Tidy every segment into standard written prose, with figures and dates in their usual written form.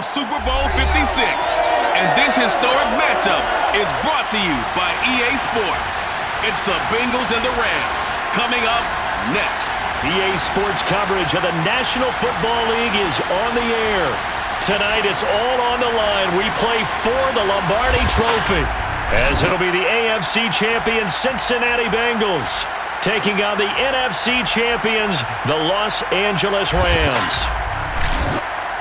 of Super Bowl 56. And this historic matchup is brought to you by EA Sports. It's the Bengals and the Rams coming up next. EA Sports coverage of the National Football League is on the air. Tonight it's all on the line. We play for the Lombardi Trophy, as it'll be the AFC champion Cincinnati Bengals taking on the NFC champions, the Los Angeles Rams.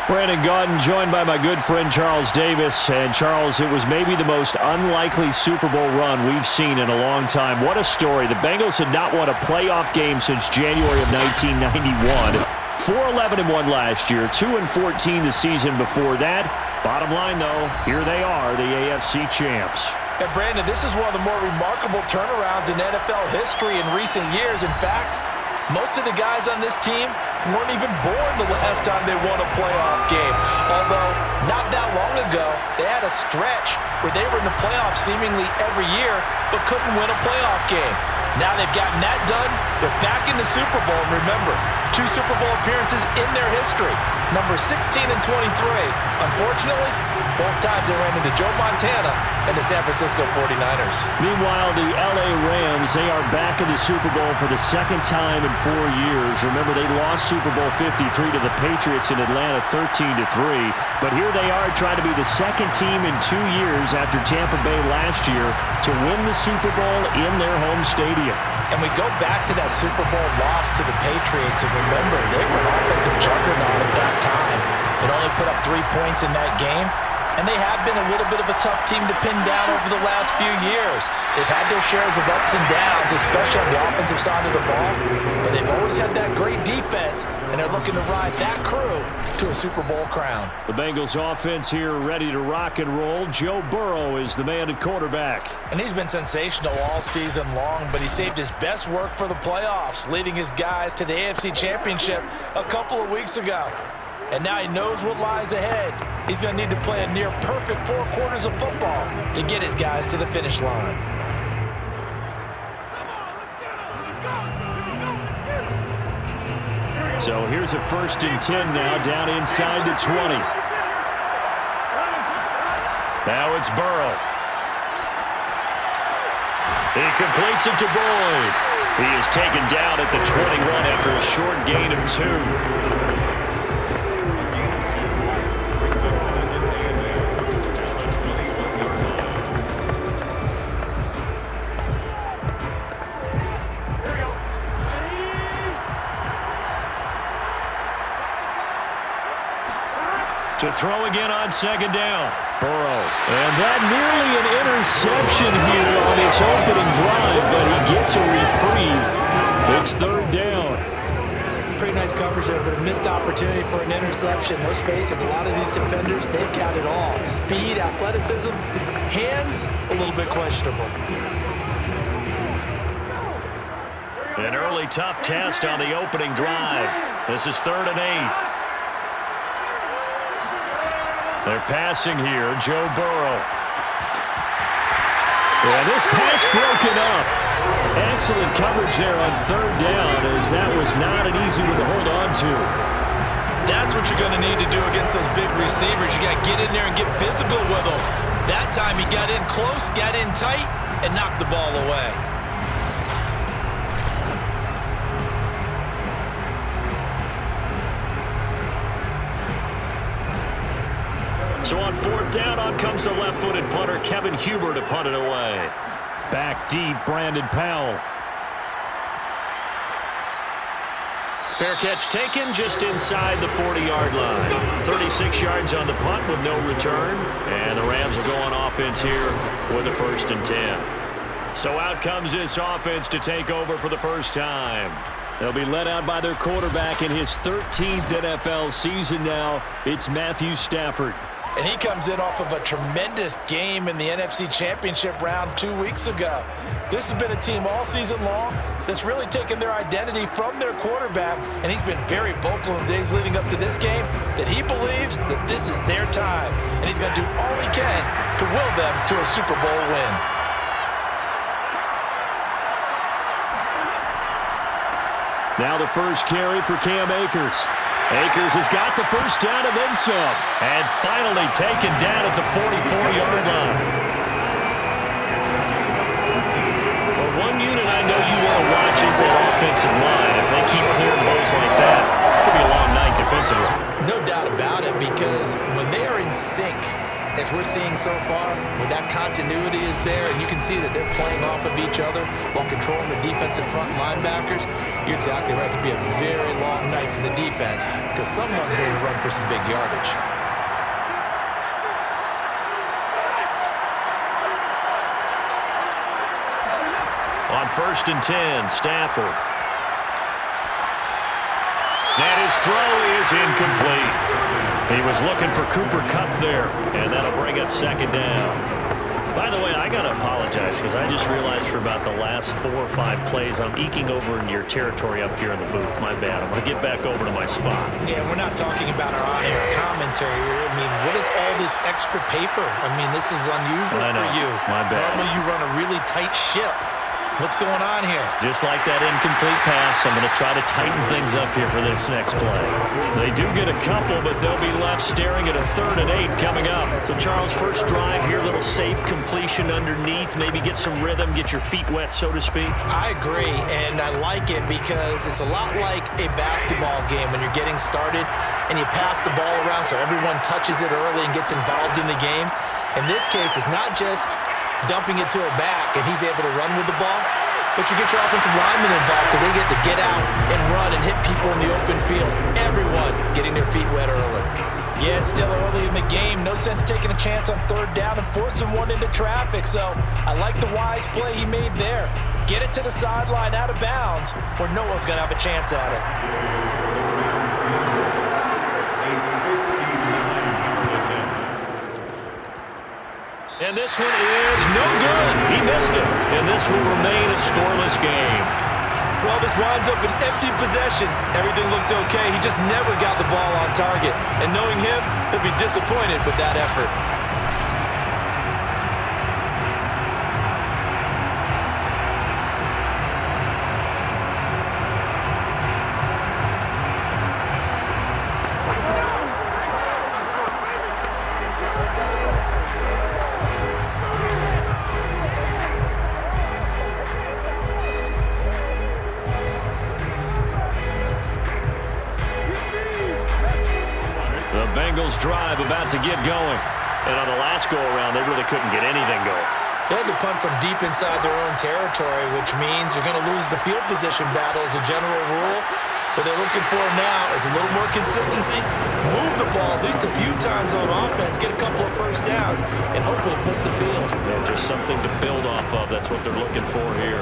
Brandon Gaudin joined by my good friend Charles Davis. And Charles, it was maybe the most unlikely Super Bowl run we've seen in a long time. What a story. The Bengals had not won a playoff game since January of 1991. 4-11-1 last year, 2-14 the season before that. Bottom line, though, here they are, the AFC champs. And Brandon, this is one of the more remarkable turnarounds in NFL history in recent years. In fact, most of the guys on this team weren't even born the last time they won a playoff game. Although, not that long ago, they had a stretch where they were in the playoffs seemingly every year, but couldn't win a playoff game. Now they've gotten that done. They're back in the Super Bowl. And remember, 2 Super Bowl appearances in their history. Number 16 and 23. Unfortunately, both times they ran into Joe Montana and the San Francisco 49ers. Meanwhile, the LA Rams, they are back in the Super Bowl for the second time in 4 years. Remember, they lost Super Bowl 53 to the Patriots in Atlanta 13-3. But here they are trying to be the second team in 2 years after Tampa Bay last year to win the Super Bowl in their home stadium. And we go back to that Super Bowl loss to the Patriots, and remember, they were an offensive juggernaut at that time. It only put up 3 points in that game, and they have been a little bit of a tough team to pin down over the last few years. They've had their shares of ups and downs, especially on the offensive side of the ball, but they've always had that great defense, and they're looking to ride that crew to a Super Bowl crown. The Bengals offense here ready to rock and roll. Joe Burrow is the man at quarterback. And he's been sensational all season long, but he saved his best work for the playoffs, leading his guys to the AFC Championship a couple of weeks ago. And now he knows what lies ahead. He's going to need to play a near-perfect 4 quarters of football to get his guys to the finish line. So here's a 1st and 10 now, down inside the 20. Now it's Burrow. He completes it to Boyd. He is taken down at the 21 after a short gain of 2. To throw again on 2nd down. Burrow. And that nearly an interception here on its opening drive, but he gets a reprieve. It's 3rd down. Pretty nice coverage there, but a missed opportunity for an interception. Let's face it, a lot of these defenders, they've got it all. Speed, athleticism, hands, a little bit questionable. An early tough test on the opening drive. This is 3rd and 8. They're passing here, Joe Burrow. And this pass broken up. Excellent coverage there on 3rd down, as that was not an easy one to hold on to. That's what you're going to need to do against those big receivers. You got to get in there and get physical with them. That time he got in close, got in tight, and knocked the ball away. So on 4th down, on comes the left-footed punter, Kevin Huber, to punt it away. Back deep, Brandon Powell. Fair catch taken just inside the 40-yard line. 36 yards on the punt with no return. And the Rams will go on offense here with a 1st and 10. So out comes this offense to take over for the first time. They'll be led out by their quarterback in his 13th NFL season now. It's Matthew Stafford. And he comes in off of a tremendous game in the NFC Championship round 2 weeks ago. This has been a team all season long that's really taken their identity from their quarterback, and he's been very vocal in the days leading up to this game that he believes that this is their time, and he's going to do all he can to will them to a Super Bowl win. Now the first carry for Cam Akers. Akers has got the first down and then some. And finally taken down at the 44-yard line. Well, one unit I know you want to watch is that offensive line. If they keep clearing holes like that, it could be a long night defensively. No doubt about it, because when they are in sync, as we're seeing so far, when that continuity is there and you can see that they're playing off of each other while controlling the defensive front linebackers, you're exactly right. It could be a very long night for the defense because someone's going to run for some big yardage. On 1st and 10, Stafford. And his throw is incomplete. He was looking for Cooper Kupp there, and that'll bring up 2nd down. By the way, I got to apologize because I just realized for about the last 4 or 5 plays, I'm eking over into your territory up here in the booth. My bad. I'm going to get back over to my spot. Yeah, we're not talking about our on-air commentary. I mean, what is all this extra paper? I mean, this is unusual for you. My bad. Normally you run a really tight ship. What's going on here? Just like that incomplete pass, I'm going to try to tighten things up here for this next play. They do get a couple, but they'll be left staring at a 3rd and 8 coming up. So, Charles, first drive here, little safe completion underneath. Maybe get some rhythm, get your feet wet, so to speak. I agree, and I like it because it's a lot like a basketball game when you're getting started and you pass the ball around so everyone touches it early and gets involved in the game. In this case, it's not just dumping it to a back and he's able to run with the ball, but you get your offensive linemen involved because they get to get out and run and hit people in the open field. Everyone getting their feet wet early. Yeah, it's still early in the game. No sense taking a chance on 3rd down and forcing one into traffic. So I like the wise play he made there. Get it to the sideline out of bounds where no one's going to have a chance at it. And this one is no good. He missed it. And this will remain a scoreless game. Well, this winds up an empty possession. Everything looked okay. He just never got the ball on target. And knowing him, he'll be disappointed with that effort. Bengals drive about to get going. And on the last go-around, they really couldn't get anything going. They had to punt from deep inside their own territory, which means you're going to lose the field position battle as a general rule. What they're looking for now is a little more consistency, move the ball at least a few times on offense, get a couple of first downs, and hopefully flip the field. Yeah, just something to build off of. That's what they're looking for here.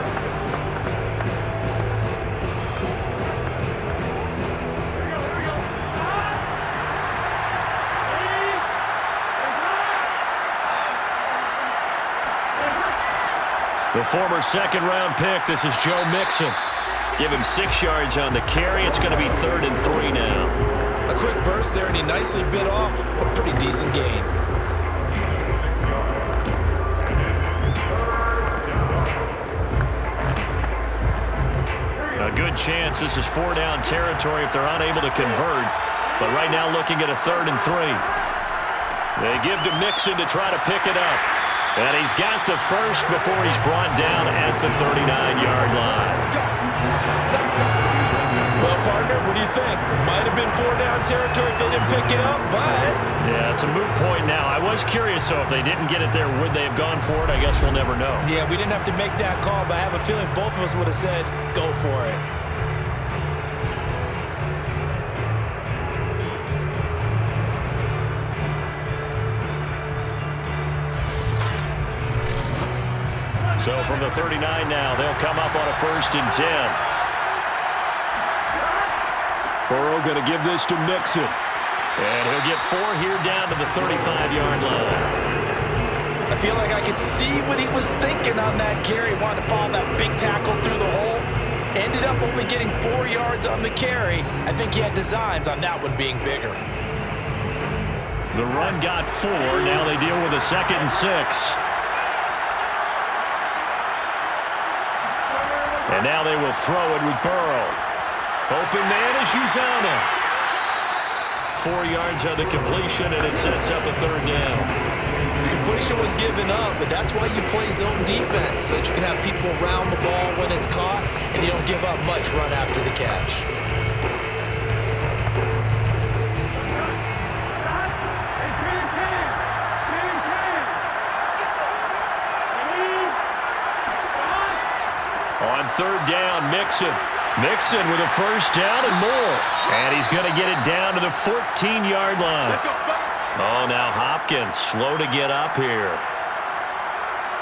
The former 2nd-round pick, this is Joe Mixon. Give him 6 yards on the carry. It's going to be 3rd and 3 now. A quick burst there, and he nicely bit off a pretty decent gain. A good chance this is 4-down territory if they're unable to convert. But right now looking at a 3rd and 3. They give to Mixon to try to pick it up. And he's got the first before he's brought down at the 39-yard line. Well, partner, what do you think? Might have been 4-down territory if they didn't pick it up, but... Yeah, it's a moot point now. I was curious, so if they didn't get it there, would they have gone for it? I guess we'll never know. Yeah, we didn't have to make that call, but I have a feeling both of us would have said, go for it. So from the 39 now, they'll come up on a 1st and 10. Burrow going to give this to Mixon. And he'll get 4 here down to the 35-yard line. I feel like I could see what he was thinking on that carry. Wanted to follow that big tackle through the hole. Ended up only getting 4 yards on the carry. I think he had designs on that one being bigger. The run got 4. Now they deal with a 2nd and 6. And now they will throw it with Burrow. Open man is Uzana. 4 yards on the completion, and it sets up a third down. The completion was given up, but that's why you play zone defense, so that you can have people around the ball when it's caught, and you don't give up much run after the catch. On third down, Mixon. Mixon with a first down and more. And he's going to get it down to the 14-yard line. Oh, now Hopkins slow to get up here.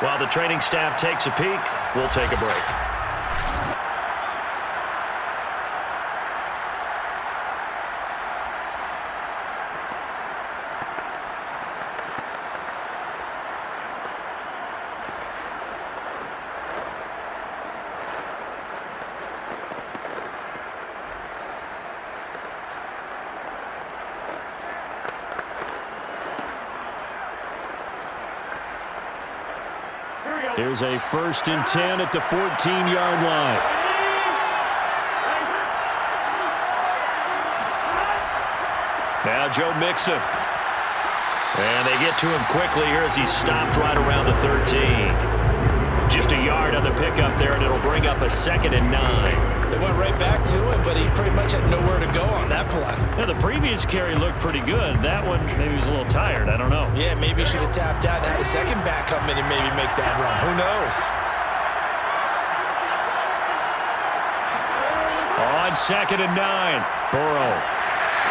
While the training staff takes a peek, we'll take a break. Here's a 1st and 10 at the 14-yard line. Now Joe Mixon. And they get to him quickly here as he stopped right around the 13. Just a yard on the pickup there, and it'll bring up a 2nd and 9. They went right back to him, but he pretty much had nowhere to go on that play. Yeah, the previous carry looked pretty good. That one, maybe he was a little tired. I don't know. Yeah, maybe he should have tapped out and had a second back come in and maybe make that run. Who knows? On 2nd and 9, Burrow.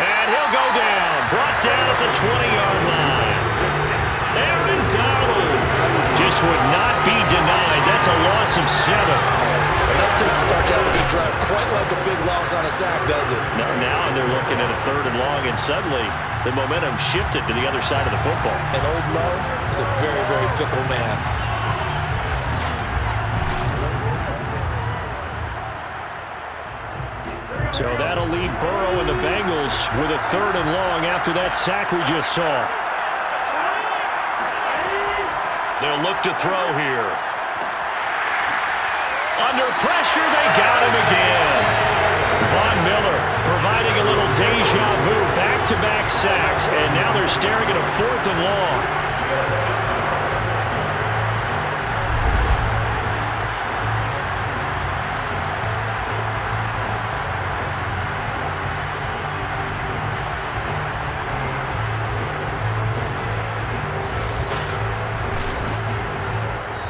And he'll go down. Brought down at the 20-yard line. Aaron Donald just would not be denied. That's a loss of 7. Enough to start to have a good drive. Quite like a big loss on a sack, does it? No, now they're looking at a 3rd and long, and suddenly the momentum shifted to the other side of the football. And old Mo is a very, very fickle man. So that'll leave Burrow and the Bengals with a 3rd and long after that sack we just saw. They'll look to throw here. Under pressure, they got him again. Von Miller providing a little deja vu, back-to-back sacks, and now they're staring at a 4th and long.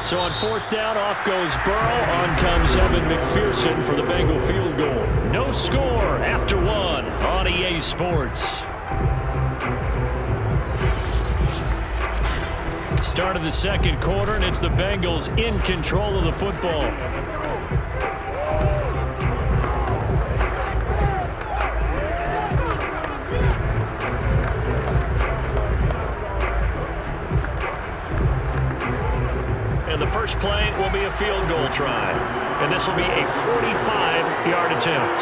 So on 4th down, off goes Burrow. On comes Evan McPherson for the Bengal field goal. No score after 1 on EA Sports. Start of the 2nd quarter, and it's the Bengals in control of the football. First play will be a field goal try, and this will be a 45-yard attempt.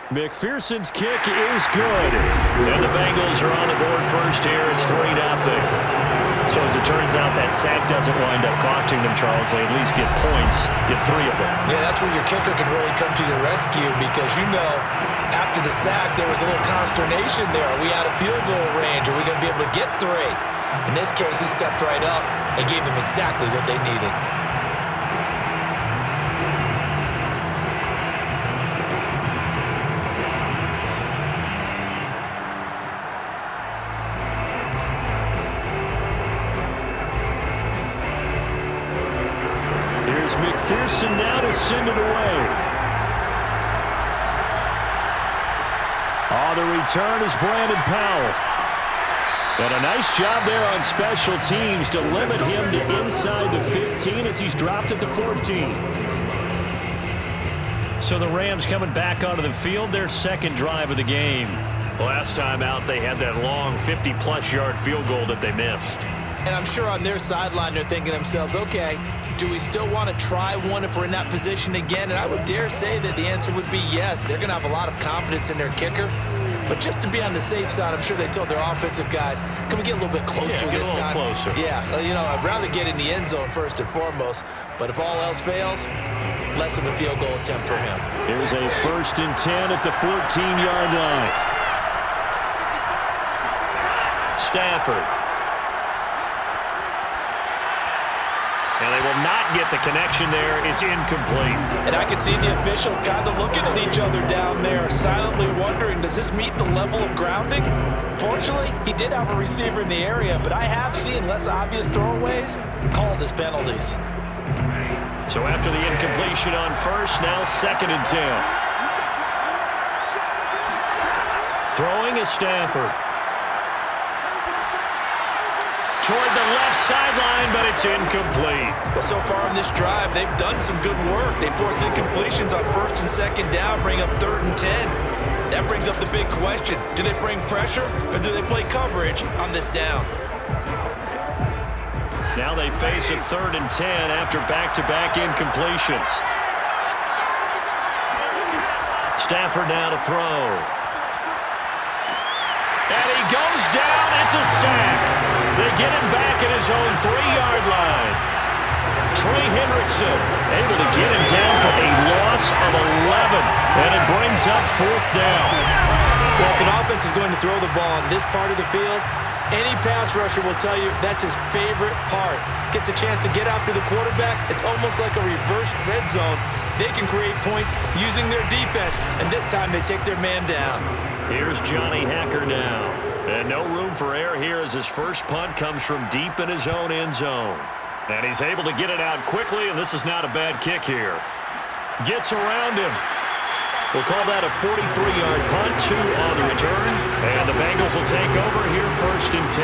McPherson's kick is good, and the Bengals are on the board first here. It's 3-0. So as it turns out, that sack doesn't wind up costing them, Charles. They at least get points, get 3 of them. Yeah, that's where your kicker can really come to your rescue, because you know after the sack there was a little consternation there. Are we out of field goal range? Are we going to be able to get 3? In this case, he stepped right up and gave them exactly what they needed. Here's McPherson now to send it away. Oh, the return is Brandon Powell. And a nice job there on special teams to limit him to inside the 15 as he's dropped at the 14. So the Rams coming back onto the field, their 2nd drive of the game. Last time out, they had that long 50-plus yard field goal that they missed. And I'm sure on their sideline they're thinking to themselves, okay, do we still want to try one if we're in that position again? And I would dare say that the answer would be yes. They're going to have a lot of confidence in their kicker. But just to be on the safe side, I'm sure they told their offensive guys, can we get a little bit closer this time? Closer. Yeah, I'd rather get in the end zone first and foremost. But if all else fails, less of a field goal attempt for him. Here's a 1st and 10 at the 14-yard line. Stafford. And they will not get the connection there. It's incomplete. And I can see the officials kind of looking at each other down there, silently wondering, does this meet the level of grounding? Fortunately, he did have a receiver in the area, but I have seen less obvious throwaways called as penalties. So after the incompletion on 1st, now 2nd and 10. Throwing is Stafford. Toward the left sideline, but it's incomplete. Well, so far in this drive, they've done some good work. They force incompletions on 1st and 2nd down, bring up 3rd and 10. That brings up the big question. Do they bring pressure, or do they play coverage on this down? Now they face a 3rd and 10 after back-to-back incompletions. Stafford now to throw. And he goes down. It's a sack. They get him back at his own 3-yard line. Trey Hendrickson able to get him down for a loss of 11. And it brings up 4th down. Well, if an offense is going to throw the ball on this part of the field, any pass rusher will tell you that's his favorite part. Gets a chance to get after the quarterback. It's almost like a reverse red zone. They can create points using their defense, and this time they take their man down. Here's Johnny Hacker now. And no room for error here as his first punt comes from deep in his own end zone. And he's able to get it out quickly, and this is not a bad kick here. Gets around him. We'll call that a 43-yard punt, 2 on the return. And the Bengals will take over here 1st and 10.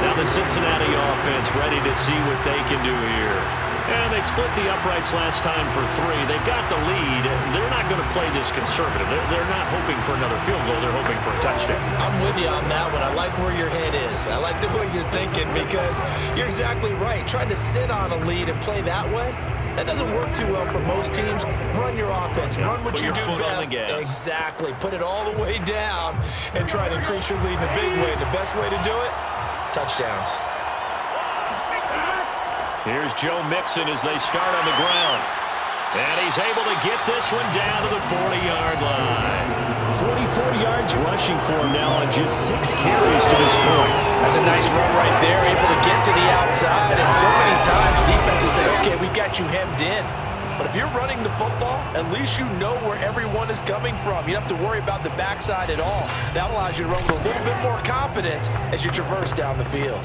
Now the Cincinnati offense ready to see what they can do here. And they split the uprights last time for 3. They've got the lead. They're not going to play this conservative. They're not hoping for another field goal. They're hoping for a touchdown. I'm with you on that one. I like where your head is. I like the way you're thinking because you're exactly right. Trying to sit on a lead and play that way, that doesn't work too well for most teams. Run your offense. Run what you do best. Exactly. Put it all the way down and try to increase your lead in a big way. And the best way to do it, touchdowns. Here's Joe Mixon as they start on the ground. And he's able to get this one down to the 40-yard line. 44 yards rushing for him now on just 6 carries to this point. That's a nice run right there, able to get to the outside. And so many times defenses say, okay, we got you hemmed in. But if you're running the football, at least you know where everyone is coming from. You don't have to worry about the backside at all. That allows you to run with a little bit more confidence as you traverse down the field.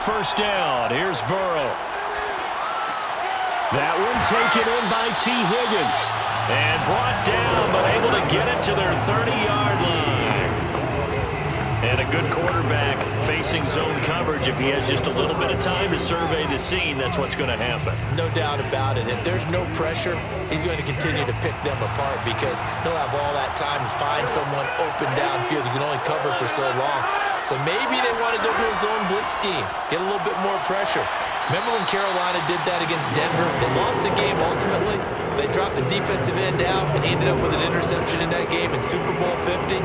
First down, here's Burrow. That one taken in by T. Higgins. And brought down, but able to get it to their 30-yard line. And a good quarterback facing zone coverage. If he has just a little bit of time to survey the scene, that's what's going to happen. No doubt about it. If there's no pressure, he's going to continue to pick them apart because he'll have all that time to find someone open downfield. You can only cover for so long. So maybe they want to go to a zone blitz scheme, get a little bit more pressure. Remember when Carolina did that against Denver? They lost the game ultimately. They dropped the defensive end out, and he ended up with an interception in that game in Super Bowl 50.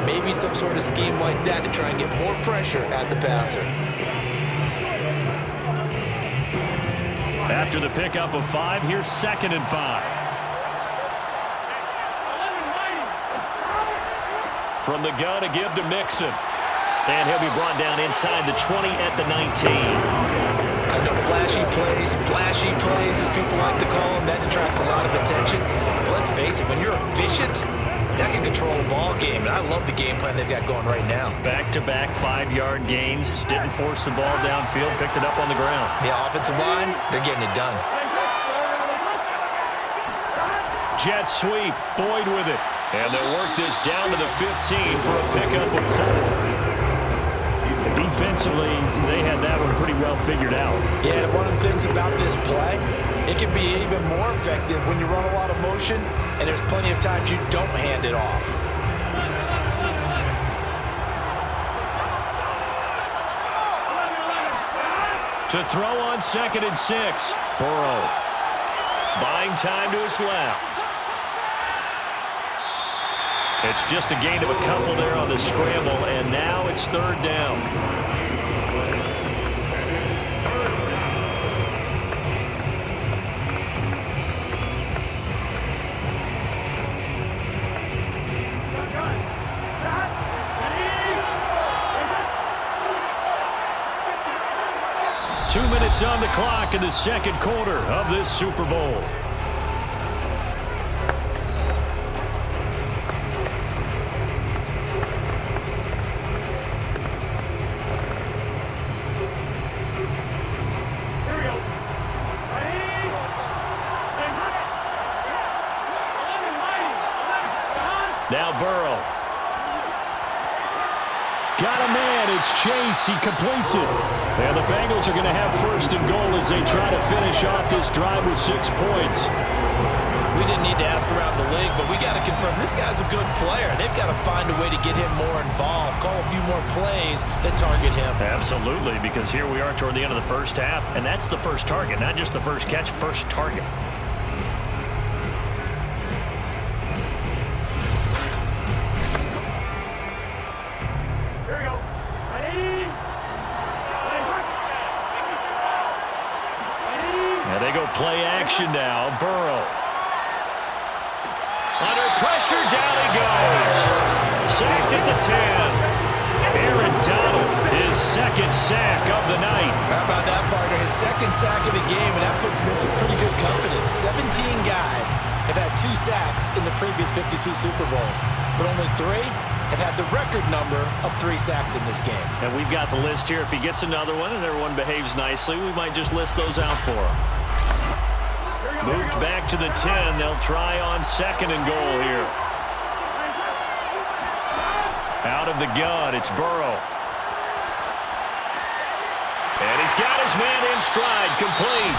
Maybe some sort of scheme like that to try and get more pressure at the passer. After the pickup of 5, here's 2nd and 5. From the gun to give to Mixon. And he'll be brought down inside the 20 at the 19. I know flashy plays, splashy plays, as people like to call them, that attracts a lot of attention. But let's face it, when you're efficient, that can control a ball game. And I love the game plan they've got going right now. Back-to-back 5-yard gains. Didn't force the ball downfield. Picked it up on the ground. Yeah, offensive line, they're getting it done. Jet sweep. Boyd with it. And they'll work this down to the 15 for a pickup of 4. Defensively, they had that one pretty well figured out. Yeah, and one of the things about this play, it can be even more effective when you run a lot of motion, and there's plenty of times you don't hand it off. To throw on 2nd and 6. Burrow buying time to his left. It's just a gain of a couple there on the scramble, and now it's 3rd down. 2 minutes on the clock in the 2nd quarter of this Super Bowl. Now Burrow. Got a man. It's Chase. He completes it. And the Bengals are going to have 1st and goal as they try to finish off this drive with 6 points. We didn't need to ask around the league, but we got to confirm this guy's a good player. They've got to find a way to get him more involved, call a few more plays that target him. Absolutely, because here we are toward the end of the 1st half, and that's the first target, not just the first catch, first target. Play action now. Burrow. Under pressure, down he goes. Sacked at the 10. Aaron Donald, his 2nd sack of the night. How about that, partner? His 2nd sack of the game, and that puts him in some pretty good company. 17 guys have had 2 sacks in the previous 52 Super Bowls, but only 3 have had the record number of 3 sacks in this game. And we've got the list here. If he gets another one and everyone behaves nicely, we might just list those out for him. Moved back to the 10. They'll try on 2nd and goal here. Out of the gun, it's Burrow. And he's got his man in stride, complete.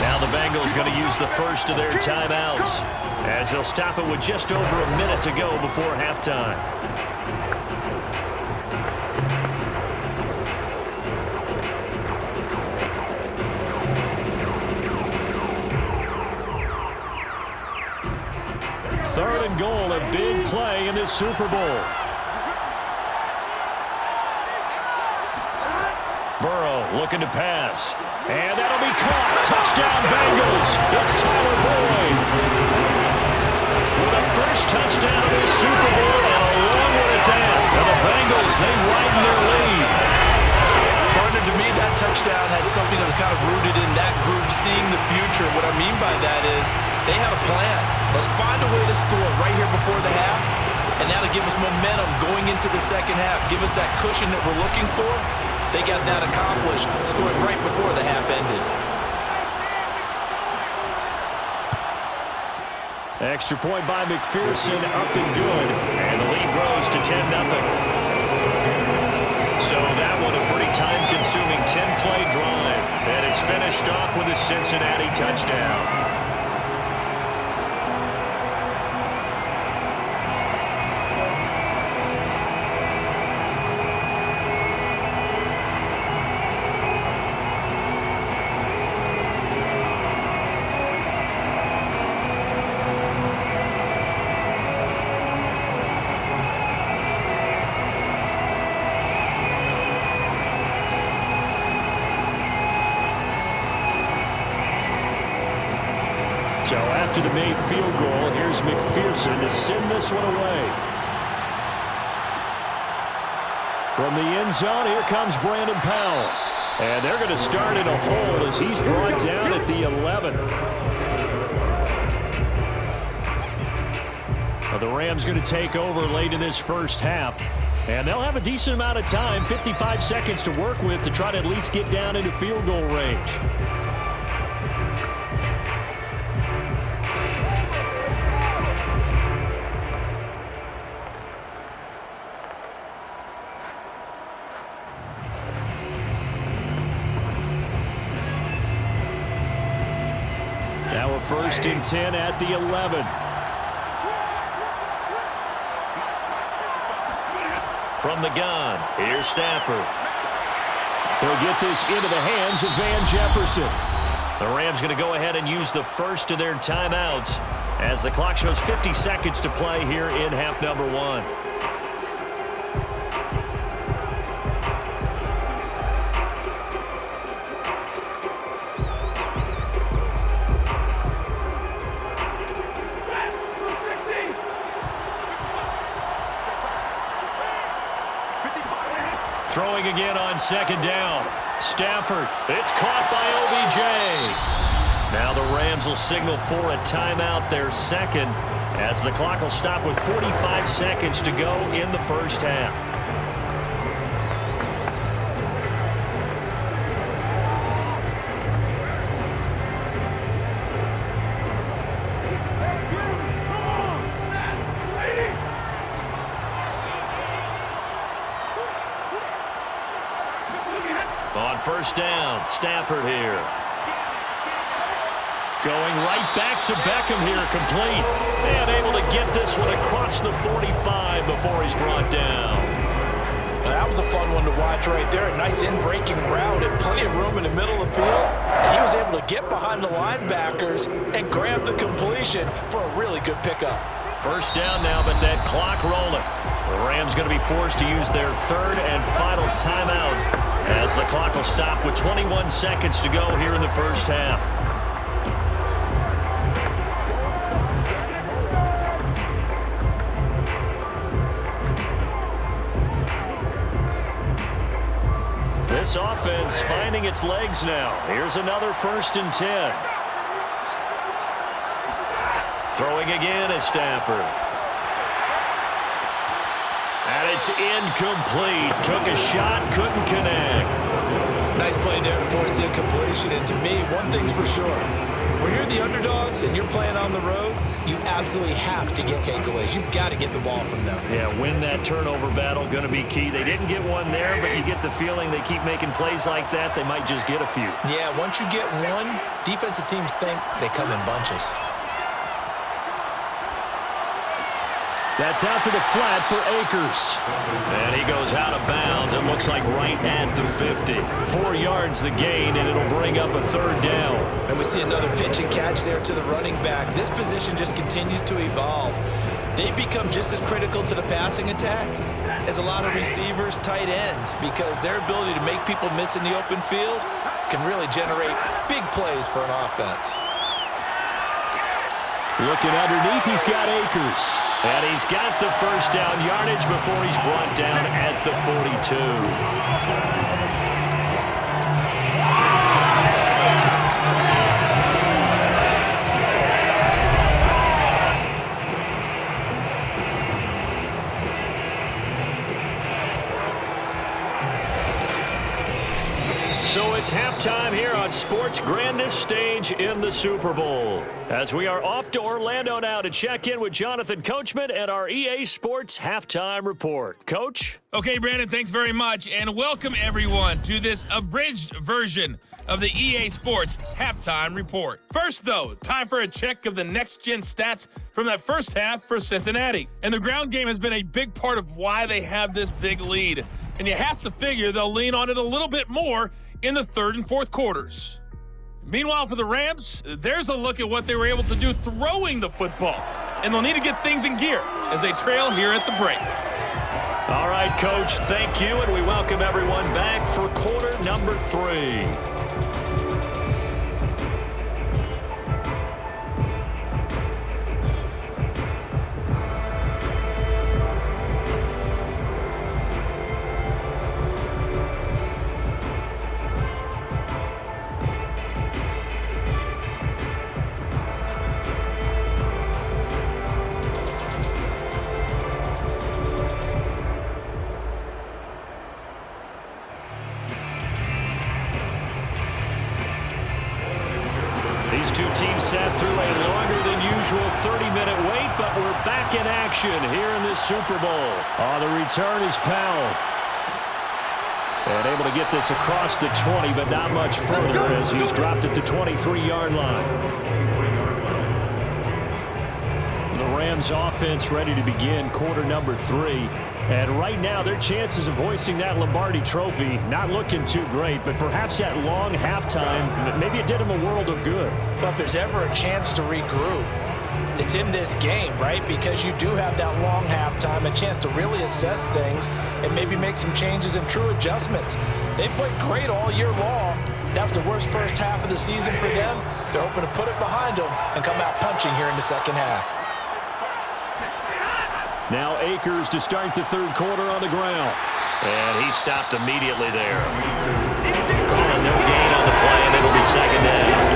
Now the Bengals going to use the first of their timeouts as they'll stop it with just over a minute to go before halftime. Third and goal, a big play in this Super Bowl. Burrow looking to pass. And that'll be caught. Touchdown Bengals. It's Tyler Boyd. With a first touchdown of this Super Bowl and a long one at that. And the Bengals, they widen their lead. Partner, to me, that touchdown had something that was kind of rooted in that group seeing the future. What I mean by that is they had a plan. Let's find a way to score right here before the half, and now to give us momentum going into the 2nd half, give us that cushion that we're looking for. They got that accomplished, scoring right before the half ended. Extra point by McPherson, up and good, and the lead grows to 10-0. So that one a pretty time-consuming 10-play drive, and it's finished off with a Cincinnati touchdown. So after the made field goal, here's McPherson to send this one away. From the end zone, here comes Brandon Powell. And they're going to start in a hole as he's brought down at the 11. Now the Rams going to take over late in this 1st half. And they'll have a decent amount of time, 55 seconds to work with to try to at least get down into field goal range. Now a 1st and 10 at the 11. From the gun, here's Stafford. He'll get this into the hands of Van Jefferson. The Rams going to go ahead and use the first of their timeouts as the clock shows 50 seconds to play here in half number 1. Throwing again on second down. Stafford, it's caught by OBJ. Now the Rams will signal for a timeout, their second, as the clock will stop with 45 seconds to go in the first half. On first down, Stafford here. Going right back to Beckham here, complete. And able to get this one across the 45 before he's brought down. Well, that was a fun one to watch right there. A nice in-breaking route and plenty of room in the middle of the field. And he was able to get behind the linebackers and grab the completion for a really good pickup. First down now, but that clock rolling. The Rams going to be forced to use their third and final timeout as the clock will stop with 21 seconds to go here in the first half. This offense finding its legs now. Here's another 1st and 10. Throwing again is Stafford. And it's incomplete. Took a shot, couldn't connect. Nice play there to force the incompletion. And to me, one thing's for sure. When you're the underdogs and you're playing on the road, you absolutely have to get takeaways. You've got to get the ball from them. Yeah, win that turnover battle, going to be key. They didn't get one there, but you get the feeling they keep making plays like that, they might just get a few. Yeah, once you get one, defensive teams think they come in bunches. That's out to the flat for Akers. And he goes out of bounds. It looks like right at the 50. 4 yards the gain, and it'll bring up a third down. And we see another pitch and catch there to the running back. This position just continues to evolve. They become just as critical to the passing attack as a lot of receivers, tight ends, because their ability to make people miss in the open field can really generate big plays for an offense. Looking underneath, he's got Akers. And he's got the first down yardage before he's brought down at the 42. So it's halftime here on sports' grandest stage in the Super Bowl. As we are off to Orlando now to check in with Jonathan Coachman and our EA Sports Halftime Report. Coach? Okay, Brandon, thanks very much, and welcome everyone to this abridged version of the EA Sports Halftime Report. First, though, time for a check of the next-gen stats from that first half for Cincinnati. And the ground game has been a big part of why they have this big lead. And you have to figure they'll lean on it a little bit more in the third and fourth quarters. Meanwhile, for the Rams, there's a look at what they were able to do throwing the football. And they'll need to get things in gear as they trail here at the break. All right, Coach, thank you, and we welcome everyone back for quarter number 3. These two teams sat through a longer than usual 30-minute wait, but we're back in action here in this Super Bowl. On the return is Powell. And able to get this across the 20, but not much further as he's dropped it to 23-yard line. The Rams Rams offense ready to begin quarter number 3. And right now, their chances of hoisting that Lombardi trophy not looking too great, but perhaps that long halftime, maybe it did them a world of good. But if there's ever a chance to regroup, it's in this game, right? Because you do have that long halftime, a chance to really assess things and maybe make some changes and true adjustments. They played great all year long. That was the worst first half of the season for them. They're hoping to put it behind them and come out punching here in the second half. Now Akers to start the third quarter on the ground. And he stopped immediately there. Calling no gain on the play, and it'll be second down.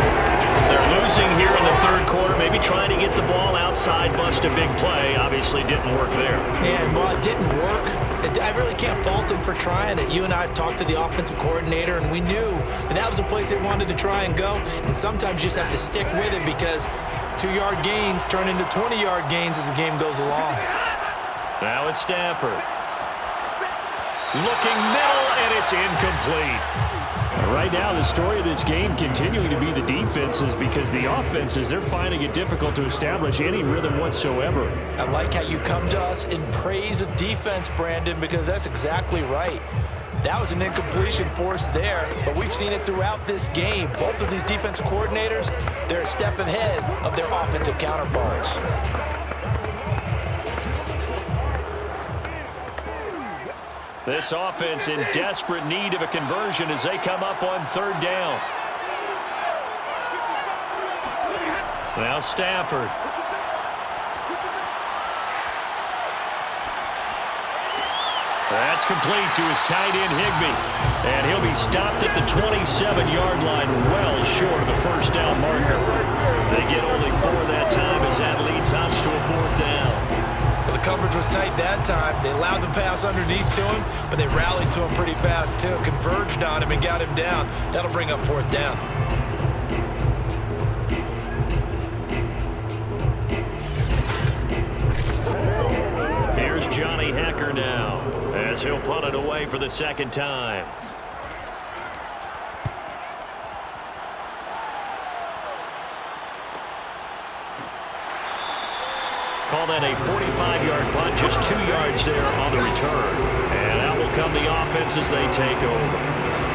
They're losing here in the third quarter, maybe trying to get the ball outside, bust a big play. Obviously didn't work there. And while it didn't work, I really can't fault them for trying it. You and I have talked to the offensive coordinator, and we knew that was a place they wanted to try and go. And sometimes you just have to stick with it because 2-yard gains turn into 20-yard gains as the game goes along. Now it's Stafford. Looking middle, and it's incomplete. Right now, the story of this game continuing to be the defenses because the offenses, they're finding it difficult to establish any rhythm whatsoever. I like how you come to us in praise of defense, Brandon, because that's exactly right. That was an incompletion force there, but we've seen it throughout this game. Both of these defensive coordinators, they're a step ahead of their offensive counterparts. This offense in desperate need of a conversion as they come up on third down. Now Stafford. That's complete to his tight end Higbee. And he'll be stopped at the 27-yard line, well short of the first down marker. They get only 4 that time as that leads us to a fourth down. Well, the coverage was tight that time. They allowed the pass underneath to him, but they rallied to him pretty fast, too. Converged on him and got him down. That'll bring up fourth down. Here's Johnny Hecker now, as he'll punt it away for the second time. Call that a 45-yard punt, just 2 yards there on the return. And out will come the offense as they take over.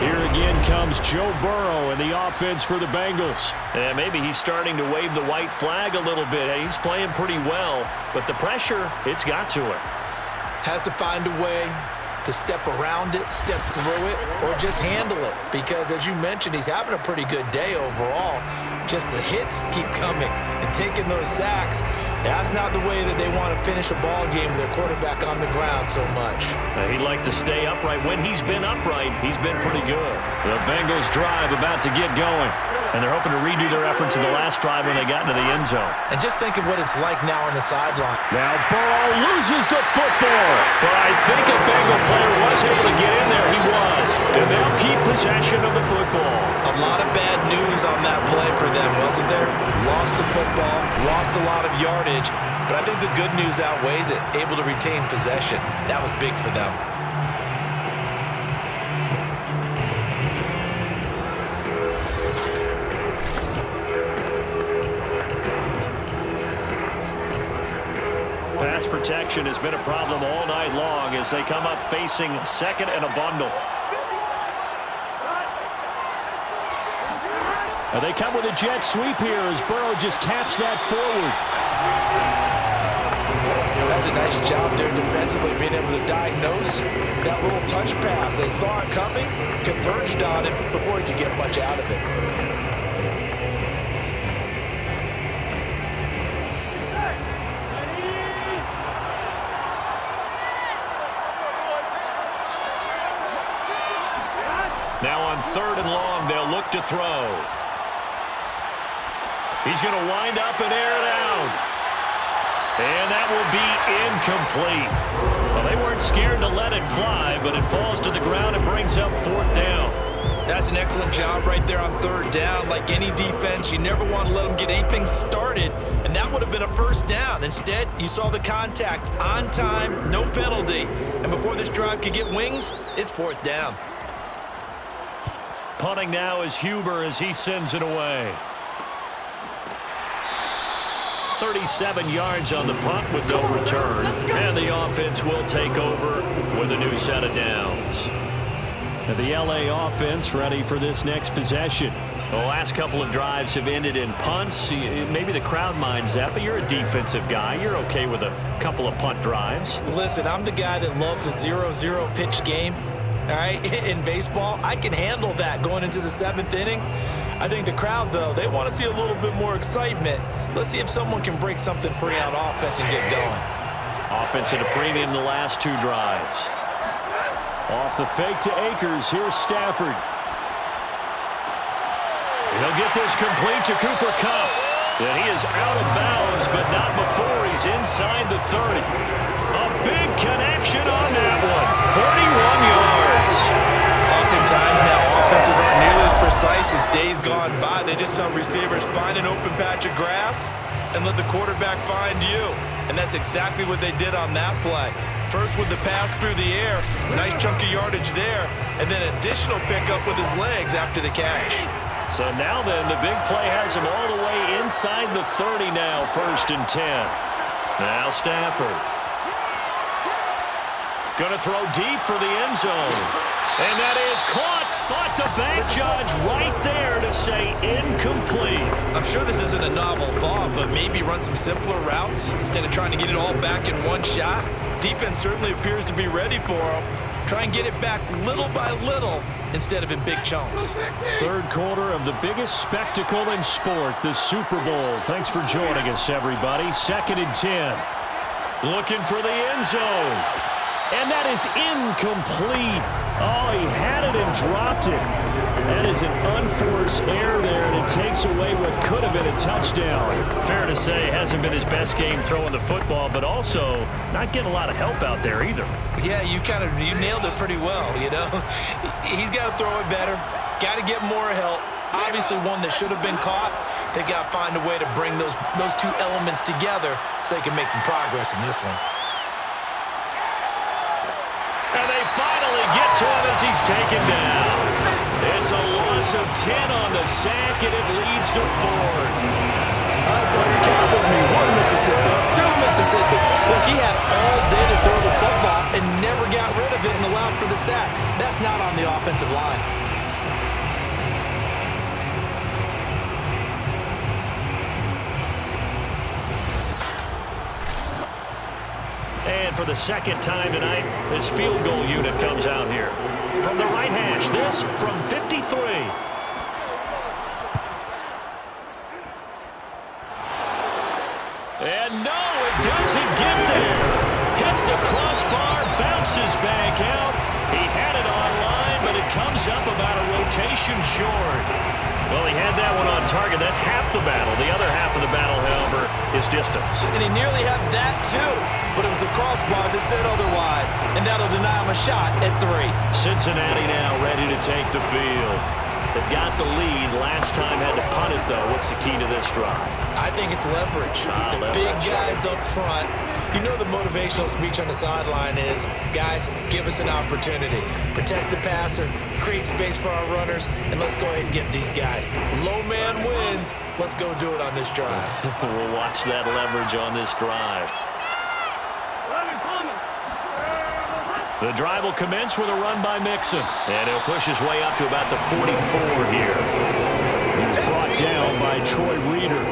Here again comes Joe Burrow and the offense for the Bengals. And maybe he's starting to wave the white flag a little bit. He's playing pretty well, but the pressure, it's got to him. Has to find a way to step around it, step through it, or just handle it. Because, as you mentioned, he's having a pretty good day overall. Just the hits keep coming and taking those sacks. That's not the way that they want to finish a ball game with their quarterback on the ground so much. He'd like to stay upright. When he's been upright, he's been pretty good. The Bengals drive about to get going. And they're hoping to redo their efforts in the last drive when they got into the end zone. And just think of what it's like now on the sideline. Now Burrow loses the football. But I think a Bengal player was able to get in there. He was. And they'll keep possession of the football. A lot of bad news on that play for them, wasn't there? Lost the football, lost a lot of yardage. But I think the good news outweighs it. Able to retain possession. That was big for them. Pass protection has been a problem all night long as they come up facing second and a bundle. And they come with a jet sweep here as Burrow just taps that forward. That's a nice job there defensively, being able to diagnose that little touch pass. They saw it coming, converged on it before he could get much out of it. Now on third and long, they'll look to throw. He's going to wind up and air it out. And that will be incomplete. Well, they weren't scared to let it fly, but it falls to the ground and brings up fourth down. That's an excellent job right there on third down. Like any defense, you never want to let them get anything started, and that would have been a first down. Instead, you saw the contact on time, no penalty, and before this drive could get wings, it's fourth down. Punting now is Huber as he sends it away. 37 yards on the punt with no return. And the offense will take over with a new set of downs. And the LA offense ready for this next possession. The last couple of drives have ended in punts. Maybe the crowd minds that, but you're a defensive guy. You're okay with a couple of punt drives. Listen, I'm the guy that loves a 0-0 pitch game. All right, in baseball, I can handle that going into the 7th inning. I think the crowd, though, they want to see a little bit more excitement. Let's see if someone can break something free on offense and get going. Offense at a premium the last 2 drives. Off the fake to Akers. Here's Stafford. He'll get this complete to Cooper Kupp. And he is out of bounds, but not before he's inside the 30. A big connection on that one. 31 yards. Oftentimes now, offenses aren't nearly as precise as days gone by. They just tell receivers, find an open patch of grass and let the quarterback find you. And that's exactly what they did on that play. First with the pass through the air, nice chunk of yardage there, and then additional pickup with his legs after the catch. So now then, the big play has him all the way inside the 30 now, 1st and 10. Now Stafford. Going to throw deep for the end zone. And that is caught, but the back judge right there to say incomplete. I'm sure this isn't a novel thought, but maybe run some simpler routes instead of trying to get it all back in one shot. Defense certainly appears to be ready for him. Try and get it back little by little instead of in big chunks. 3rd quarter of the biggest spectacle in sport, the Super Bowl. Thanks for joining us, everybody. 2nd and 10. Looking for the end zone. And that is incomplete. Oh, he had it and dropped it. That is an unforced error there, and it takes away what could have been a touchdown. Fair to say, hasn't been his best game throwing the football, but also not getting a lot of help out there either. Yeah, you nailed it pretty well, you know. He's got to throw it better, got to get more help. Obviously one that should have been caught. They got to find a way to bring those 2 elements together so they can make some progress in this one. And they finally get to him as he's taken down. It's a loss of 10 on the sack, and it leads to 4th. All right, buddy, count with me. 1 Mississippi, 2 Mississippi. Look, he had all day to throw the football and never got rid of it and allowed for the sack. That's not on the offensive line. And for the 2nd time tonight, this field goal unit comes out here. From the right hash, this from 53. And no, it doesn't get there. Hits the crossbar, bounces back out. He had it online, but it comes up about a rotation short. Well, he had that one on target. That's half the battle. The other half of the battle, however, is distance. And he nearly had that, too. But it was the crossbar that said otherwise, and that'll deny him a shot at 3. Cincinnati now ready to take the field. They've got the lead. Last time had to punt it, though. What's the key to this drive? I think it's leverage. The big guys up front. You know the motivational speech on the sideline is, guys, give us an opportunity. Protect the passer, create space for our runners, and let's go ahead and get these guys. Low man wins. Let's go do it on this drive. We'll watch that leverage on this drive. The drive will commence with a run by Mixon. And he'll push his way up to about the 44 here. He's brought down by Troy Reeder.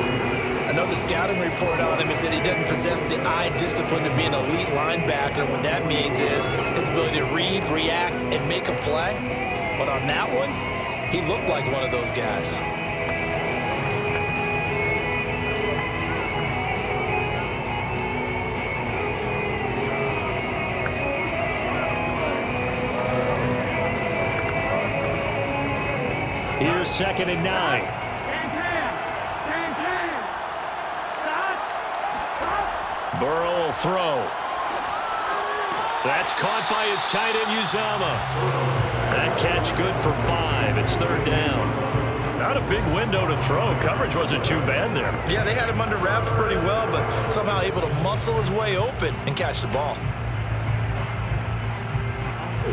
Another scouting report on him is that he doesn't possess the eye discipline to be an elite linebacker. What that means is his ability to read, react, and make a play. But on that one, he looked like one of those guys. Here's 2nd and 9. Burrow will throw. That's caught by his tight end, Uzama. That catch good for 5. It's 3rd down. Not a big window to throw. Coverage wasn't too bad there. Yeah, they had him under wraps pretty well, but somehow able to muscle his way open and catch the ball.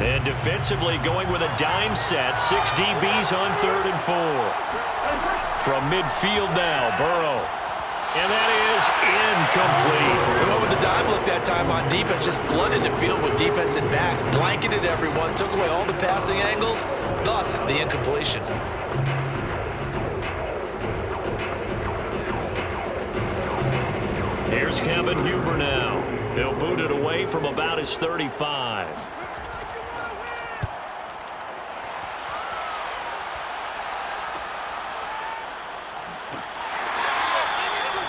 And defensively going with a dime set. 6 DBs on 3rd and 4. From midfield now, Burrow. And that is is incomplete. They went with the dime look that time on defense, just flooded the field with defensive backs, blanketed everyone, took away all the passing angles, thus the incompletion. Here's Kevin Huber now. He'll boot it away from about his 35.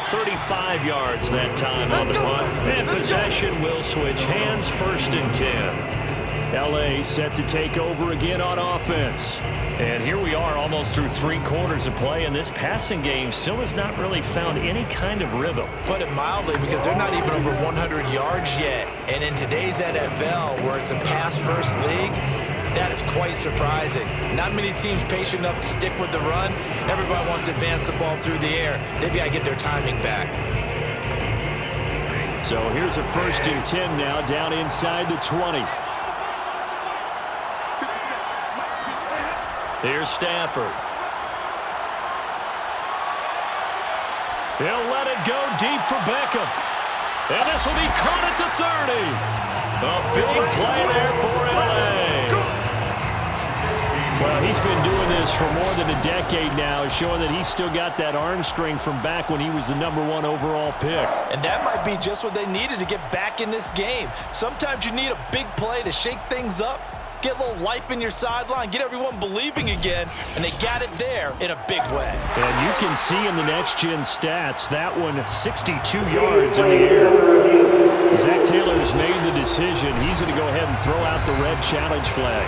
35 yards that time on the punt. And possession will switch hands, 1st and 10. L.A. set to take over again on offense. And here we are almost through 3 quarters of play, and this passing game still has not really found any kind of rhythm. Put it mildly, because they're not even over 100 yards yet. And in today's NFL, where it's a pass-first league, that is quite surprising. Not many teams patient enough to stick with the run. Everybody wants to advance the ball through the air. They've got to get their timing back. So here's a 1st and 10 now, down inside the 20. Here's Stafford. He'll let it go deep for Beckham. And this will be caught at the 30. A big play there for L.A. Well, he's been doing this for more than a decade now, showing that he's still got that arm strength from back when he was the #1 overall pick. And that might be just what they needed to get back in this game. Sometimes you need a big play to shake things up, get a little life in your sideline, get everyone believing again, and they got it there in a big way. And you can see in the next-gen stats, that one 62 yards in the air. Zach Taylor's made the decision. He's going to go ahead and throw out the red challenge flag.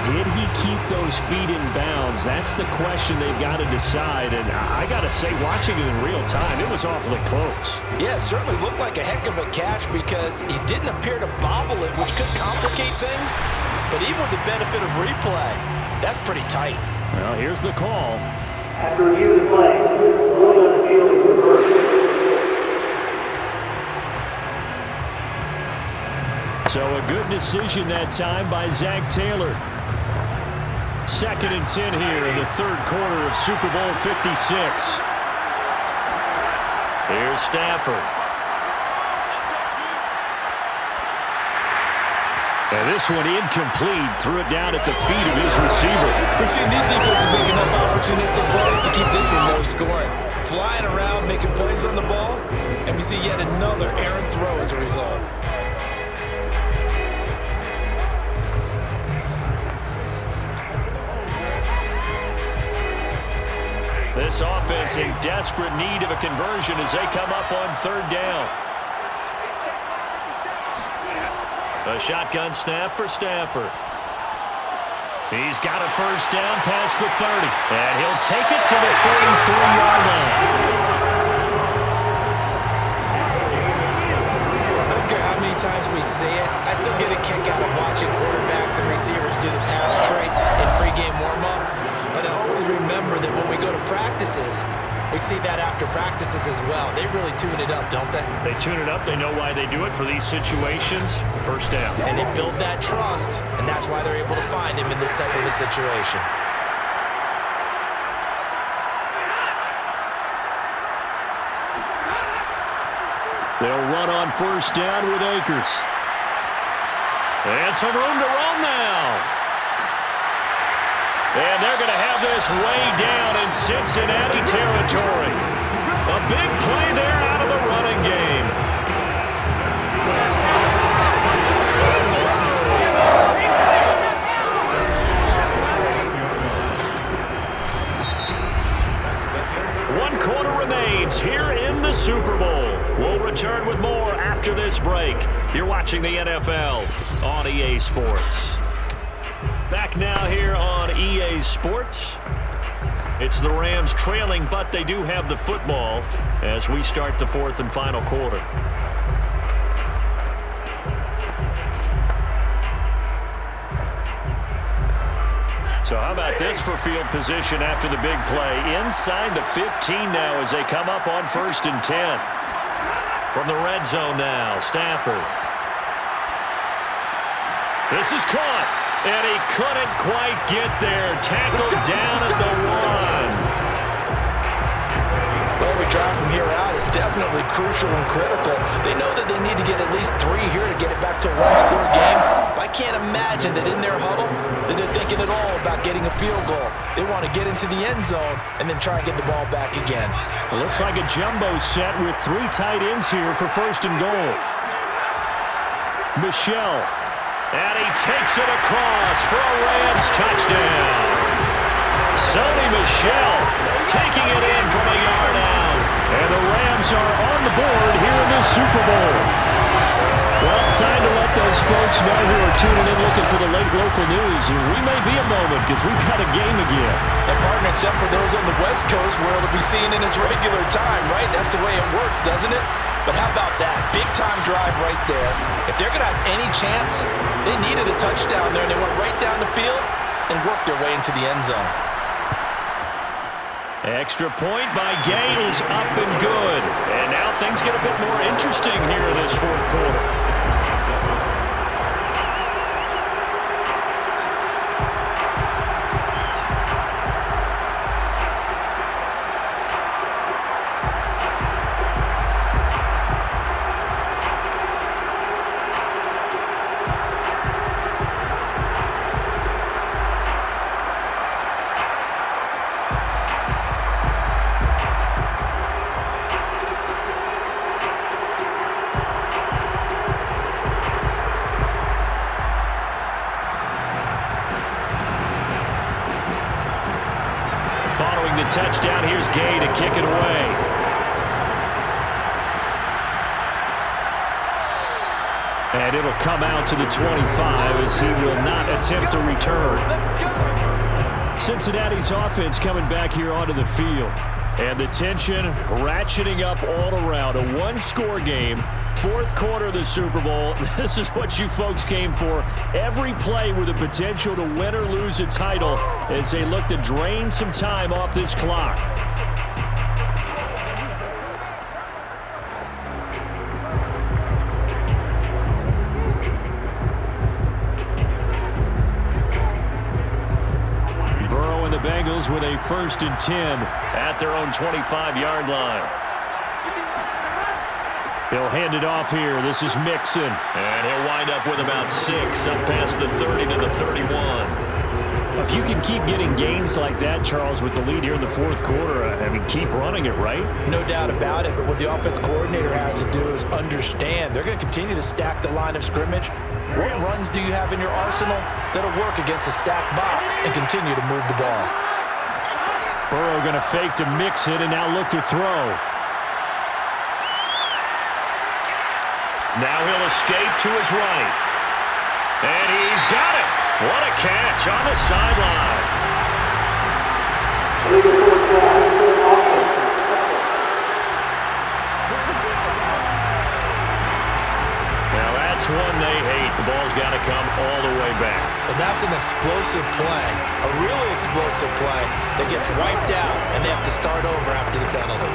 Did he keep those feet in bounds? That's the question they've got to decide. And I got to say, watching it in real time, it was awfully close. Yeah, it certainly looked like a heck of a catch because he didn't appear to bobble it, which could complicate things. But even with the benefit of replay, that's pretty tight. Well, here's the call. After review of the play, ruling on the field is reversed. So a good decision that time by Zach Taylor. 2nd and 10 here in the 3rd quarter of Super Bowl 56. Here's Stafford. And this one incomplete. Threw it down at the feet of his receiver. We've seen these defenses make enough opportunistic plays to keep this one low scoring. Flying around, making plays on the ball, and we see yet another errant throw as a result. This offense in desperate need of a conversion as they come up on 3rd down. A shotgun snap for Stafford. He's got a 1st down past the 30. And he'll take it to the 43-yard line. I don't care how many times we say it, I still get a kick out of watching quarterbacks and receivers do the pass straight in pregame warm-up. But I always remember that when we go to practices, we see that after practices as well. They really tune it up, don't they? They tune it up. They know why they do it for these situations. 1st down. And they build that trust, and that's why they're able to find him in this type of a situation. They'll run on 1st down with Akers. And some room to roam now. And they're going to have this way down in Cincinnati territory. A big play there out of the running game. One quarter remains here in the Super Bowl. We'll return with more after this break. You're watching the NFL on EA Sports. Back now here on EA Sports. It's the Rams trailing, but they do have the football as we start the 4th and final quarter. So how about this for field position after the big play? Inside the 15 now as they come up on 1st and 10. From the red zone now, Stafford. This is caught. And he couldn't quite get there. Tackled down at the 1. definitely crucial and critical. They know that they need to get at least 3 here to get it back to a one-score game. But I can't imagine that in their huddle that they're thinking at all about getting a field goal. They want to get into the end zone and then try and get the ball back again. It looks like a jumbo set with 3 tight ends here for first and goal. Michelle. And he takes it across for a Rams touchdown. Sonny Michel taking it in from a yard out. And the Rams are on the board here in this Super Bowl. Well, time to let those folks know who are tuning in looking for the late local news. We may be a moment because we've got a game again. And partner, except for those on the West Coast where it'll be seen in its regular time, right? That's the way it works, doesn't it? But how about that? Big-time drive right there. If they're going to have any chance, they needed a touchdown there, and they went right down the field and worked their way into the end zone. Extra point by Gay is up and good. And now things get a bit more interesting here in this fourth quarter. Following the touchdown, here's Gay to kick it away. And it'll come out to the 25 as he will not attempt to return. Cincinnati's offense coming back here onto the field. And the tension ratcheting up all around. A one-score game. Fourth quarter of the Super Bowl. This is what you folks came for. Every play with the potential to win or lose a title as they look to drain some time off this clock. Burrow and the Bengals with a 1st and 10 at their own 25-yard line. He'll hand it off here. This is Mixon. And he'll wind up with about 6 up past the 30 to the 31. If you can keep getting gains like that, Charles, with the lead here in the fourth quarter, I mean, keep running it, right? No doubt about it, but what the offense coordinator has to do is understand they're going to continue to stack the line of scrimmage. What runs do you have in your arsenal that'll work against a stacked box and continue to move the ball? Burrow going to fake to Mixon and now look to throw. Now he'll escape to his right. And he's got it. What a catch on the sideline. Now that's one they hate. The ball's got to come all the way back. So that's an explosive play, a really explosive play that gets wiped out, and they have to start over after the penalty.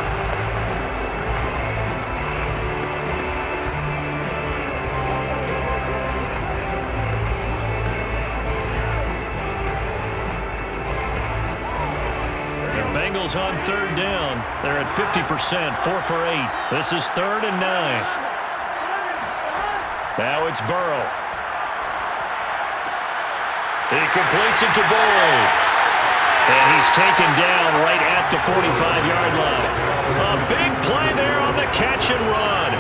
Bengals on 3rd down. They're at 50%, 4 for 8. This is 3rd and 9. Now it's Burrow. He completes it to Boyd. And he's taken down right at the 45-yard line. A big play there on the catch and run.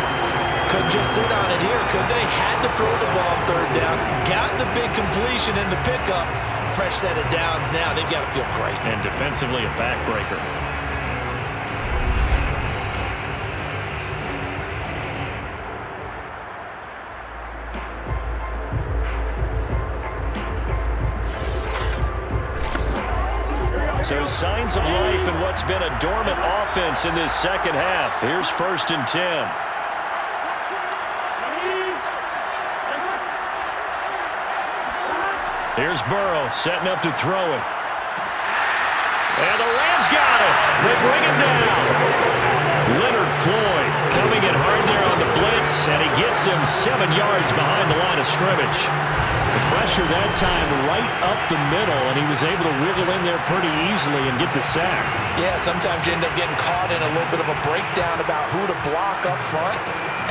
Couldn't just sit on it here, could they? Had to throw the ball 3rd down. Got the big completion in the pickup. Fresh set of downs now. They've got to feel great. And defensively, a backbreaker. So signs of life in what's been a dormant offense in this second half. Here's 1st and 10. Here's Burrow setting up to throw it. And the Rams got it. They bring it down. Leonard Floyd coming in hard there on the blitz. pass, and he gets him 7 yards behind the line of scrimmage. The pressure that time right up the middle, and he was able to wiggle in there pretty easily and get the sack. Yeah, sometimes you end up getting caught in a little bit of a breakdown about who to block up front,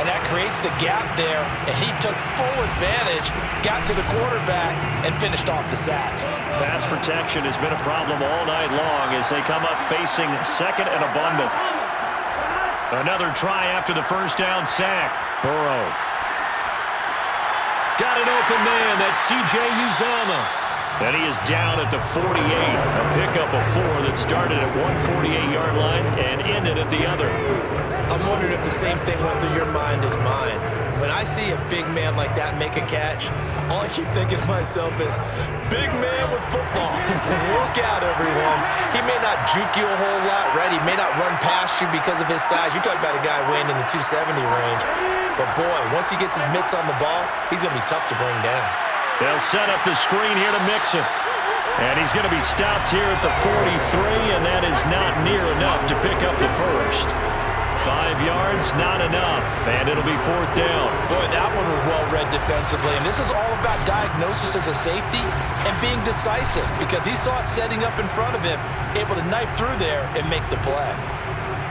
and that creates the gap there, and he took full advantage, got to the quarterback, and finished off the sack. Pass protection has been a problem all night long as they come up facing second and abundant. Another try after the first down sack. Burrow. Got an open man. That's C.J. Uzomah. And he is down at the 48. A pickup of 4 that started at one 48-yard line and ended at the other. I'm wondering if the same thing went through your mind as mine. When I see a big man like that make a catch, all I keep thinking to myself is, big man with football. Look out, everyone. He may not juke you a whole lot, right? He may not run past you because of his size. You're talking about a guy weighing in the 270 range. But, boy, once he gets his mitts on the ball, he's going to be tough to bring down. They'll set up the screen here to mix him. And he's going to be stopped here at the 43, and that is not near enough to pick up the first. 5 yards, not enough, and it'll be 4th down. Boy, that one was well read defensively, and this is all about diagnosis as a safety and being decisive because he saw it setting up in front of him, able to knife through there and make the play.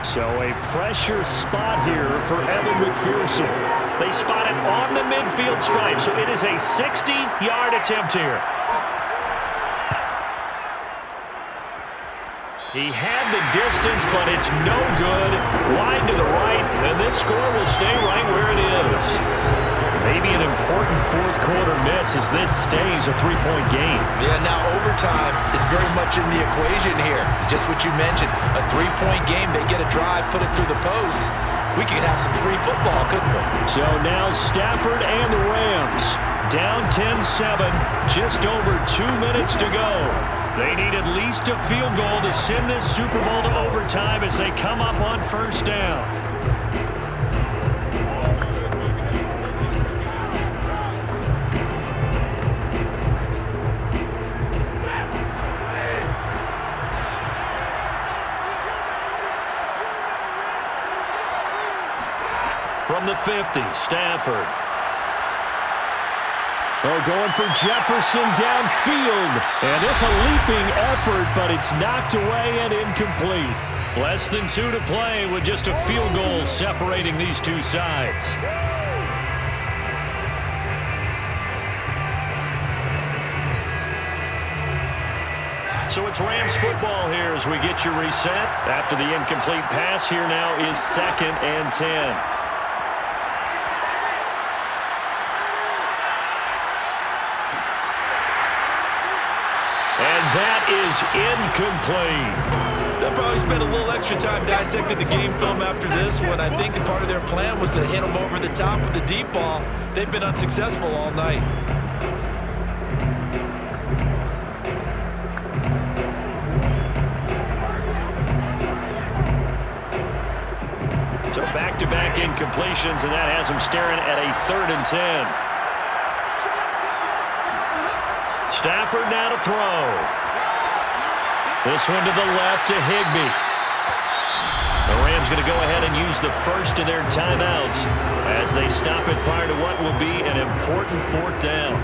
So a pressure spot here for Evan McPherson. They spot it on the midfield stripe, so it is a 60-yard attempt here. He had the distance, but it's no good. Wide to the right, and this score will stay right where it is. Maybe an important fourth-quarter miss as this stays a 3-point game. Yeah, now overtime is very much in the equation here. Just what you mentioned, a 3-point game. They get a drive, put it through the posts. We could have some free football, couldn't we? So now Stafford and the Rams down 10-7, just over 2 minutes to go. They need at least a field goal to send this Super Bowl to overtime as they come up on first down. From the 50, Stafford. Oh, going for Jefferson downfield. And it's a leaping effort, but it's knocked away and incomplete. Less than 2 to play with just a field goal separating these two sides. So it's Rams football here as we get you reset. After the incomplete pass, here now is 2nd and 10. And that is incomplete. They'll probably spend a little extra time dissecting the game film after this one. I think that part of their plan was to hit them over the top with the deep ball. They've been unsuccessful all night. So back-to-back incompletions, and that has them staring at a 3rd and 10. Stafford now to throw. This one to the left to Higbee. The Rams going to go ahead and use the first of their timeouts as they stop it prior to what will be an important 4th down.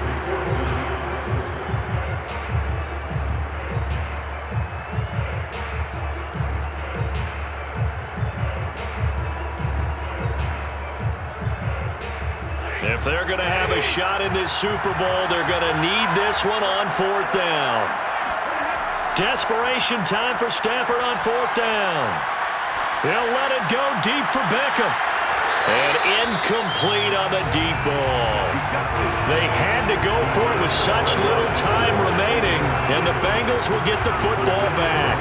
If they're going to have a shot in this Super Bowl, they're going to need this one on 4th down. Desperation time for Stafford on 4th down. He'll let it go deep for Beckham. And incomplete on the deep ball. They had to go for it with such little time remaining, and the Bengals will get the football back.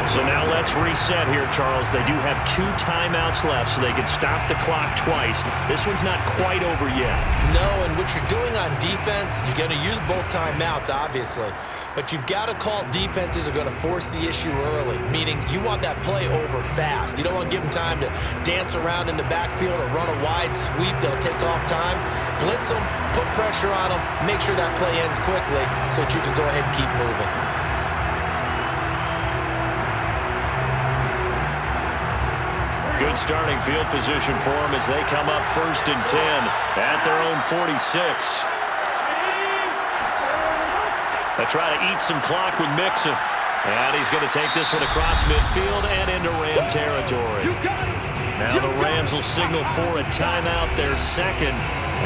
So now let's reset here, Charles. They do have 2 timeouts left, so they can stop the clock twice. This one's not quite over yet. No, and what you're doing on defense, you're going to use both timeouts, obviously. But you've got to call defenses are going to force the issue early, meaning you want that play over fast. You don't want to give them time to dance around in the backfield or run a wide sweep that'll take off time. Blitz them, put pressure on them, make sure that play ends quickly so that you can go ahead and keep moving. Good starting field position for them as they come up 1st and 10 at their own 46. They try to eat some clock with Mixon. And he's going to take this one across midfield and into Ram territory. Now the Rams will signal for a timeout, their second,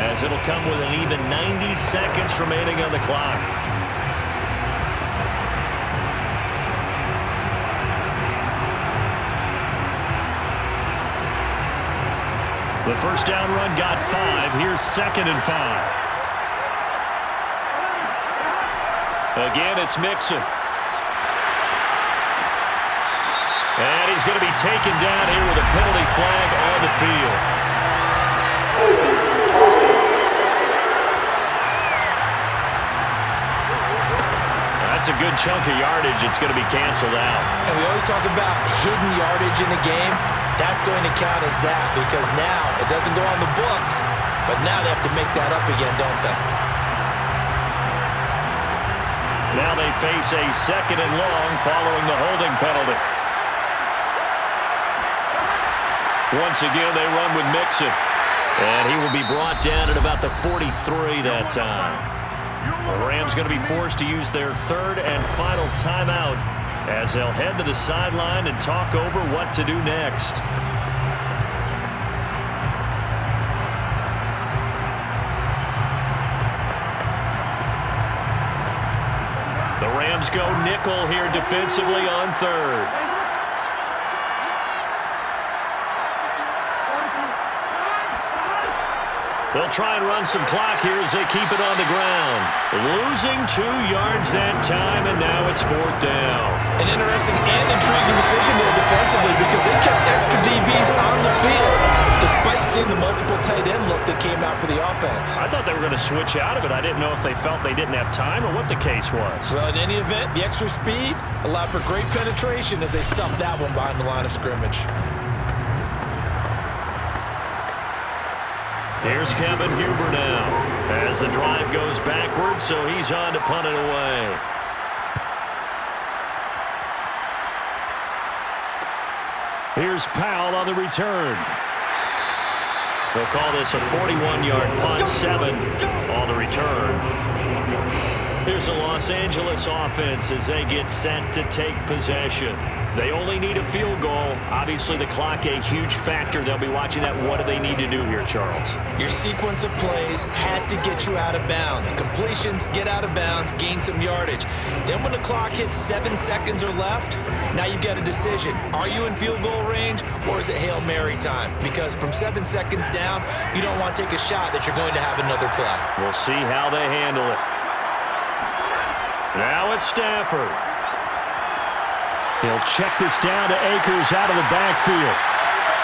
as it'll come with an even 90 seconds remaining on the clock. The first down run got 5. Here's 2nd and 5. Again, it's Mixon. And he's going to be taken down here with a penalty flag on the field. That's a good chunk of yardage. It's going to be canceled out. And we always talk about hidden yardage in a game. That's going to count as that because now it doesn't go on the books, but now they have to make that up again, don't they? Now they face a 2nd and long following the holding penalty. Once again, they run with Mixon. And he will be brought down at about the 43 that time. The Rams going to be forced to use their 3rd and final timeout as they'll head to the sideline and talk over what to do next. The Rams go nickel here defensively on 3rd. They'll try and run some clock here as they keep it on the ground. Losing 2 yards that time, and now it's 4th down. An interesting and intriguing decision there defensively because they kept extra DBs on the field despite seeing the multiple tight end look that came out for the offense. I thought they were going to switch out of it. I didn't know if they felt they didn't have time or what the case was. Well, in any event, the extra speed allowed for great penetration as they stuffed that one behind the line of scrimmage. Here's Kevin Huber now as the drive goes backwards, so he's on to punt it away. Here's Powell on the return. They'll call this a 41-yard punt, 7 on the return. Here's the Los Angeles offense as they get set to take possession. They only need a field goal. Obviously, the clock a huge factor. They'll be watching that. What do they need to do here, Charles? Your sequence of plays has to get you out of bounds. Completions, get out of bounds, gain some yardage. Then when the clock hits 7 seconds or left, now you've got a decision. Are you in field goal range or is it Hail Mary time? Because from 7 seconds down, you don't want to take a shot that you're going to have another play. We'll see how they handle it. Now it's Stafford. He'll check this down to Akers out of the backfield.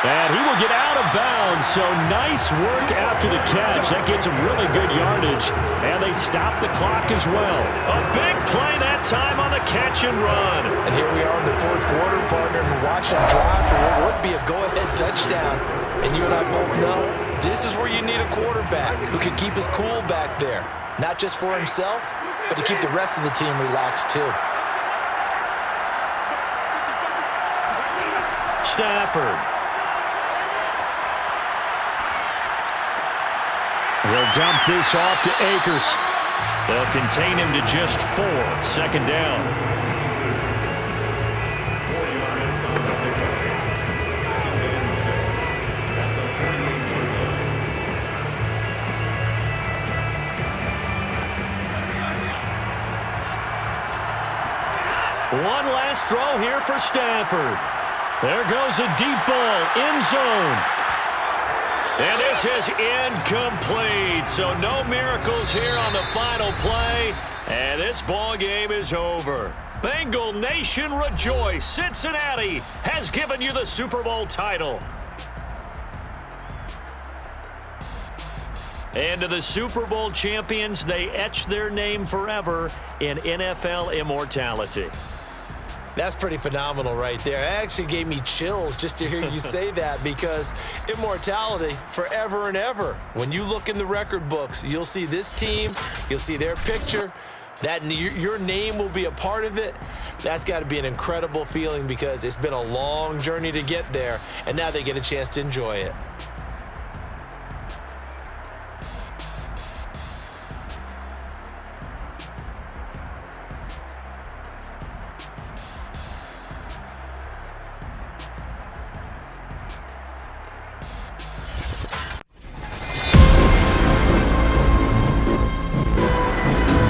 And he will get out of bounds, so nice work after the catch. That gets him really good yardage, and they stop the clock as well. A big play that time on the catch and run. And here we are in the 4th quarter, partner, and watch him drive for what would be a go-ahead touchdown. And you and I both know this is where you need a quarterback who can keep his cool back there. Not just for himself, but to keep the rest of the team relaxed too. Stafford. He'll dump this off to Akers. They'll contain him to just 4. 2nd down. One last throw here for Stafford. There goes a deep ball, end zone. And this is incomplete, so no miracles here on the final play, and this ball game is over. Bengal Nation rejoice. Cincinnati has given you the Super Bowl title. And to the Super Bowl champions, they etch their name forever in NFL immortality. That's pretty phenomenal right there. It actually gave me chills just to hear you say that because immortality forever and ever. When you look in the record books, you'll see this team, you'll see their picture, that your name will be a part of it, that's got to be an incredible feeling because it's been a long journey to get there, and now they get a chance to enjoy it.